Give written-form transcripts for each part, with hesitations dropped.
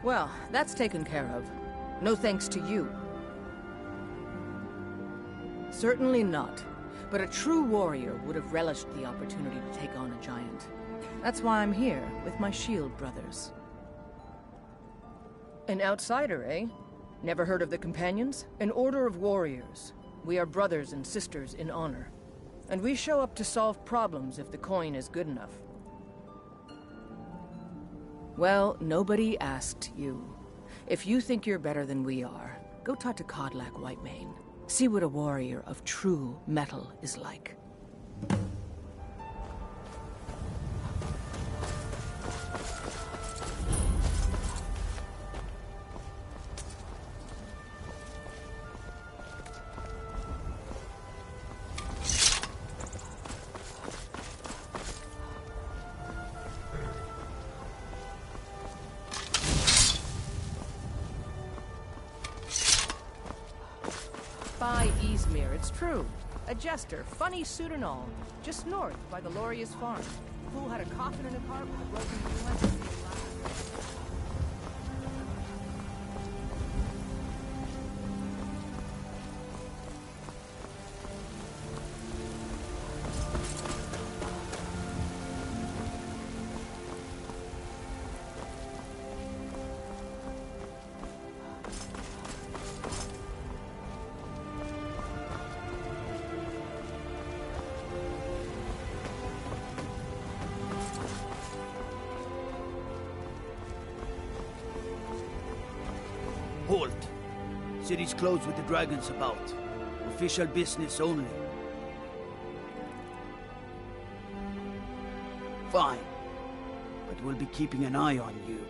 Well, that's taken care of. No thanks to you. Certainly not. But a true warrior would have relished the opportunity to take on a giant. That's why I'm here, with my shield brothers. An outsider, eh? Never heard of the Companions? An order of warriors. We are brothers and sisters in honor. And we show up to solve problems if the coin is good enough. Well, nobody asked you. If you think you're better than we are, go talk to Codlac Whitemane. See what a warrior of true metal is like. By Izmir, it's true. A jester, funny suit and all, just north by the Loria's farm. Fool had a coffin in a cart with a broken wheel. Halt. City's closed with the dragons about. Official business only. Fine. But we'll be keeping an eye on you.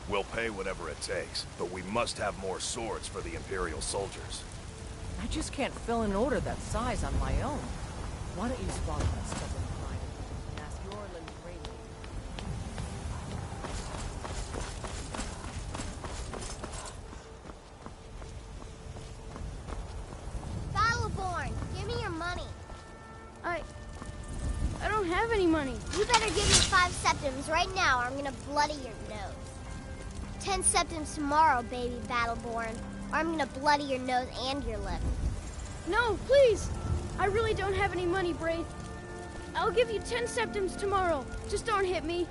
We'll pay whatever it takes, but we must have more swords for the Imperial soldiers. I just can't fill an order that size on my own. Why don't you swallow that stubborn pride and ask your Orland Rayleigh? Battleborn, give me your money. I don't have any money. You better give me 5 septims right now or I'm gonna bloody your nose. 10 septims tomorrow, baby Battleborn, or I'm gonna bloody your nose and your lip. No, please! I really don't have any money, Braith. I'll give you 10 septims tomorrow. Just don't hit me.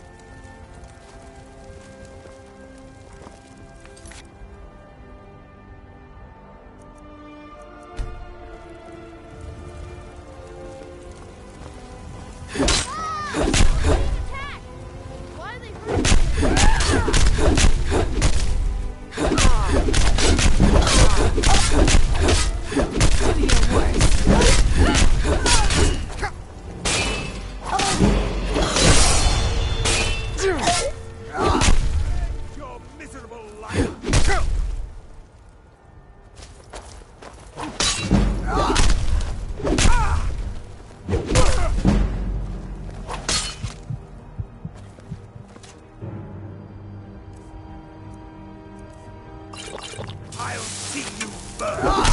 I'll see you burn!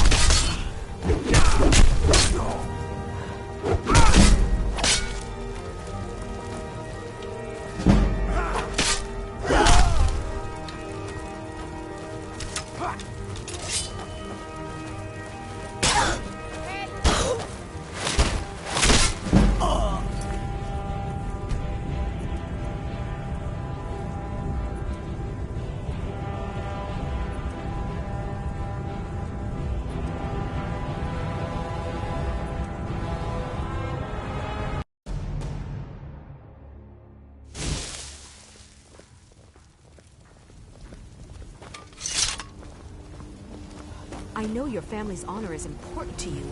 I know your family's honor is important to you,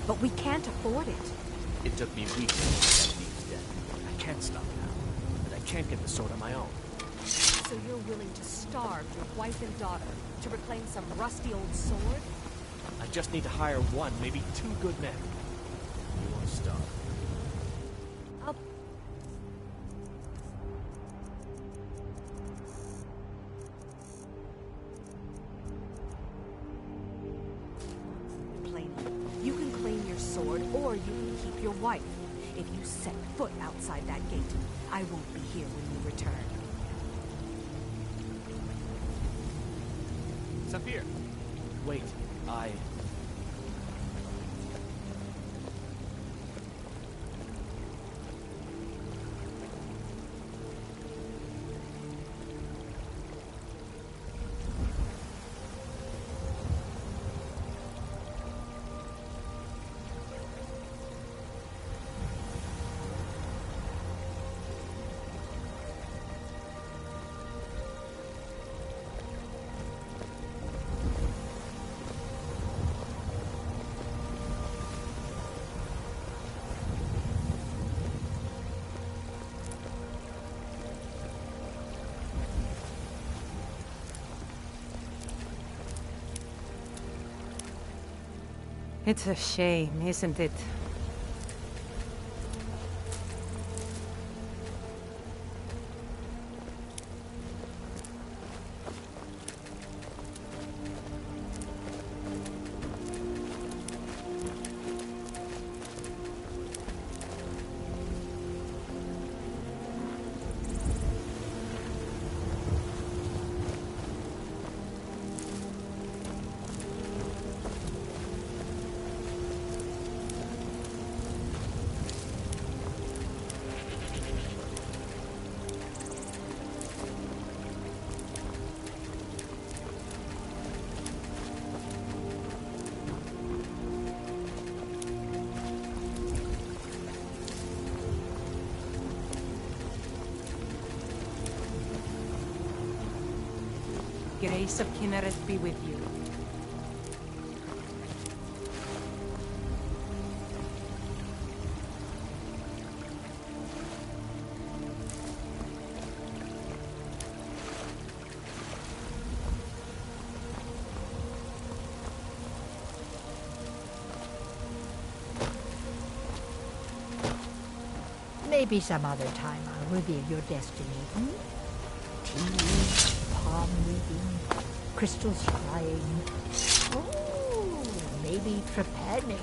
but we can't afford it. It took me weeks to get Neve's dead. I can't stop now, but I can't get the sword on my own. So you're willing to starve your wife and daughter to reclaim some rusty old sword? I just need to hire one, maybe 2 good men. You won't starve. I'll your wife. If you set foot outside that gate, I won't be here when you return. Saphir! Wait, It's a shame, isn't it? Grace of Kinneret be with you. Maybe some other time I'll reveal your destiny. Tea, palm reading, crystals flying. Oh, maybe trepanning.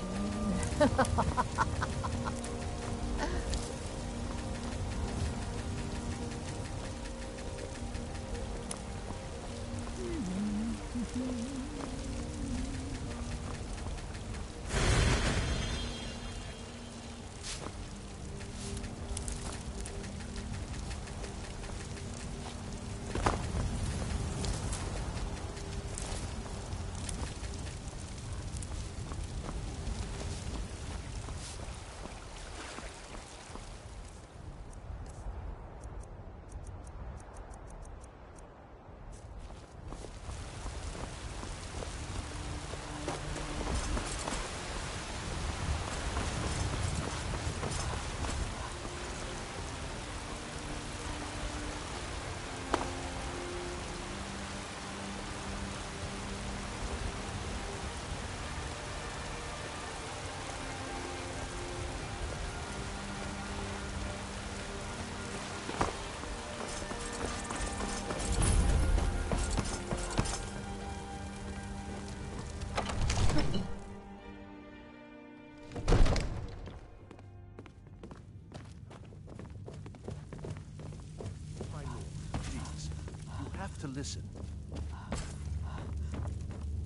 To listen.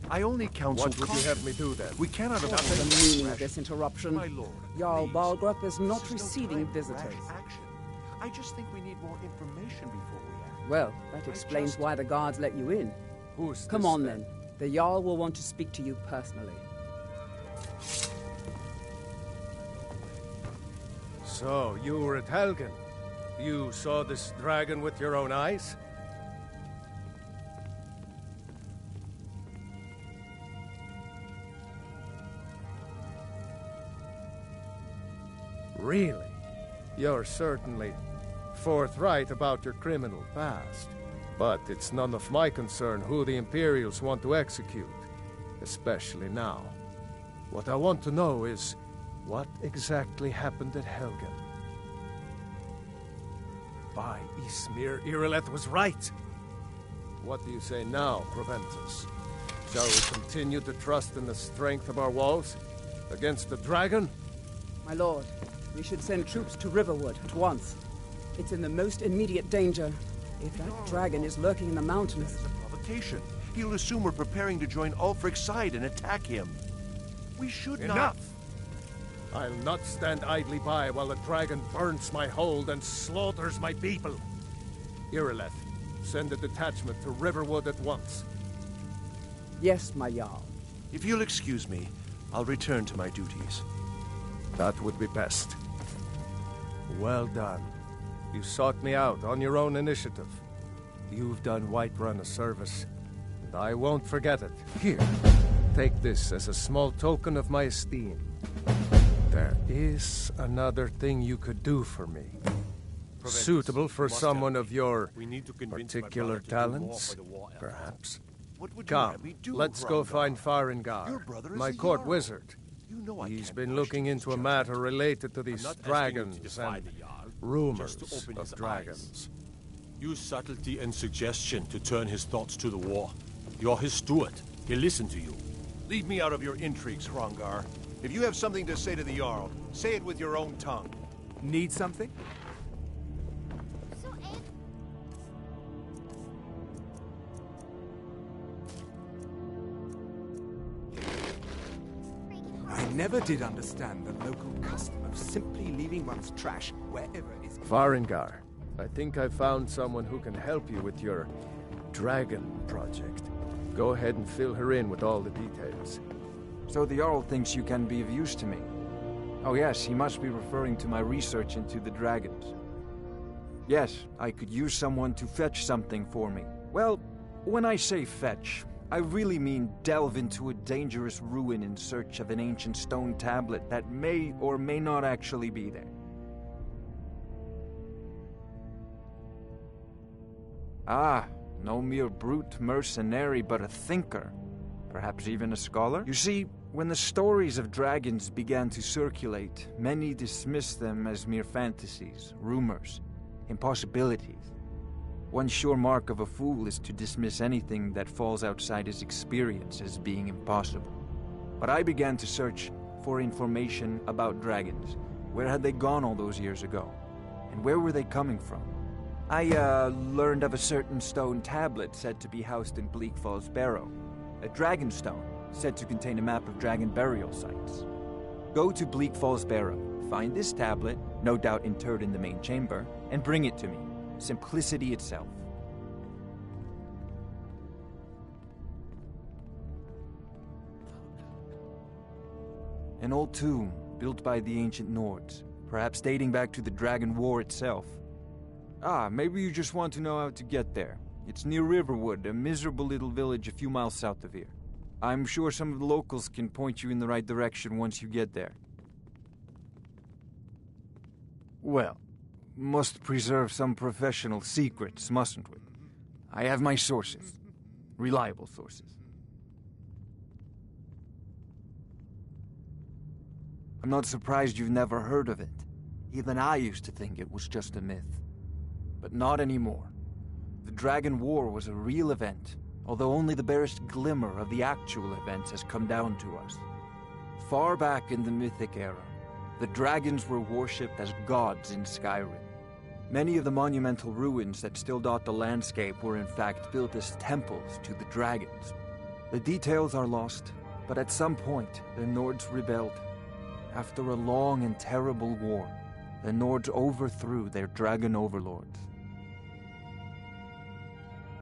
I only counsel. What would you have me do then? We cannot What afford is the meaning of this interruption? My lord, Jarl please. Balgruth is not This is no receiving time for visitors. rash action. I just think we need more information before we act. Well, that explains why the guards let you in. Who's Come this, on then. The Jarl will want to speak to you personally. So, you were at Helgen. You saw this dragon with your own eyes? Really? You're certainly forthright about your criminal past. But it's none of my concern who the Imperials want to execute, especially now. What I want to know is, what exactly happened at Helgen? By Ysmir, Irileth was right! What do you say now, Proventus? Shall we continue to trust in the strength of our walls? Against the dragon? My lord, we should send troops to Riverwood at once. It's in the most immediate danger. If that dragon is lurking in the mountains... This is a provocation. He'll assume we're preparing to join Ulfric's side and attack him. We should not... Enough! I'll not stand idly by while the dragon burns my hold and slaughters my people. Irileth, send a detachment to Riverwood at once. Yes, my Jarl. If you'll excuse me, I'll return to my duties. That would be best. Well done. You sought me out on your own initiative. You've done Whiterun a service, and I won't forget it. Here, take this as a small token of my esteem. There is another thing you could do for me. Suitable for someone of your particular talents, perhaps. Come, let's go find Farengar, my court wizard. He's been looking into a matter related to these dragons and rumors of dragons. Use subtlety and suggestion to turn his thoughts to the war. You're his steward. He'll listen to you. Leave me out of your intrigues, Hrongar. If you have something to say to the Jarl, say it with your own tongue. Need something? I never did understand the local custom of simply leaving one's trash wherever it's... Farengar, I think I found someone who can help you with your dragon project. Go ahead and fill her in with all the details. So the Jarl thinks you can be of use to me. Oh yes, he must be referring to my research into the dragons. Yes, I could use someone to fetch something for me. Well, when I say fetch, I really mean delve into a dangerous ruin in search of an ancient stone tablet that may or may not actually be there. Ah, no mere brute mercenary, but a thinker. Perhaps even a scholar? You see, when the stories of dragons began to circulate, many dismissed them as mere fantasies, rumors, impossibilities. One sure mark of a fool is to dismiss anything that falls outside his experience as being impossible. But I began to search for information about dragons. Where had they gone all those years ago? And where were they coming from? I learned of a certain stone tablet said to be housed in Bleak Falls Barrow. A dragon stone said to contain a map of dragon burial sites. Go to Bleak Falls Barrow, find this tablet, no doubt interred in the main chamber, and bring it to me. Simplicity itself. An old tomb built by the ancient Nords, perhaps dating back to the Dragon War itself. Ah, maybe you just want to know how to get there. It's near Riverwood, a miserable little village a few miles south of here. I'm sure some of the locals can point you in the right direction once you get there. Well, must preserve some professional secrets, mustn't we? I have my sources. Reliable sources. I'm not surprised you've never heard of it. Even I used to think it was just a myth. But not anymore. The Dragon War was a real event, although only the barest glimmer of the actual events has come down to us. Far back in the Mythic era, the dragons were worshipped as gods in Skyrim. Many of the monumental ruins that still dot the landscape were in fact built as temples to the dragons. The details are lost, but at some point, the Nords rebelled. After a long and terrible war, the Nords overthrew their dragon overlords.